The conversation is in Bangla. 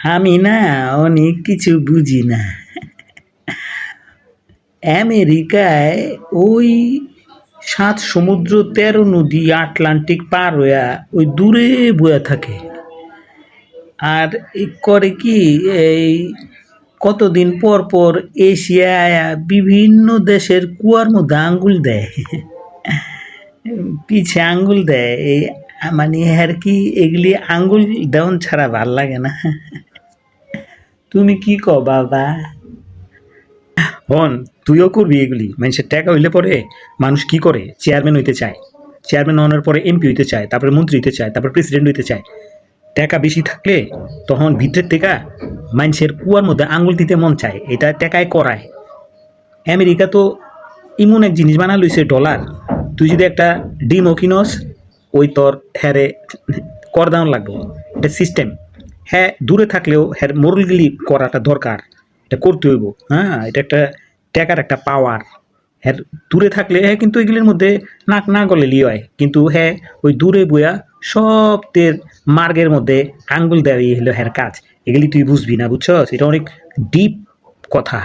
আমি না অনেক কিছু বুঝি না। আমেরিকায় ওই ৭ সমুদ্র ১৩ নদী আটলান্টিক পার হইয়া ওই দূরে বইয়া থাকে। আর করে কি এই কতদিন পর পর এশিয়া আয়া বিভিন্ন দেশের কুয়ার মধ্যে আঙ্গুল দেয়, পিছে আঙ্গুল দেয়। এই মানে আর কি এগুলি আঙ্গুল দেওয়ান ছাড়া ভাল লাগে না। তুমি কি কও বাবা? হন, তুইও করবি এগুলি। মানুষের টাকা হইলে পরে মানুষ কি করে, চেয়ারম্যান হইতে চায়, চেয়ারম্যান হওয়ার পরে এমপি হইতে চায়, তারপরে মন্ত্রী হইতে চায়, তারপর প্রেসিডেন্ট হইতে চায়। টাকা বেশি থাকলে তখন ভিতরের থেকে মানুষের কুয়ার মধ্যে আঙুল দিতে মন চায়, এটা টাকায় করায়। আমেরিকা তো এমন এক জিনিস বানা লইছে ডলার। তুই যদি একটা ডিমও কিনস ওই তোর হ্যারে কর দাম লাগবে। এটা সিস্টেম। হ্যাঁ, দূরে থাকলেও হ্যাঁ মোরলগুলি করাটা দরকার, এটা করতে হইব। হ্যাঁ, এটা একটা টাকার একটা পাওয়ার। হ্যাঁ, দূরে থাকলে হ্যাঁ কিন্তু এগুলির মধ্যে নাক না গলে লিয়ে হয়, কিন্তু হ্যাঁ ওই দূরে বইয়া সবদের মার্গের মধ্যে আঙ্গুল দেওয়াই হলো হ্যার কাজ। এগুলি তুই বুঝবি না, বুঝছস? এটা অনেক ডিপ কথা।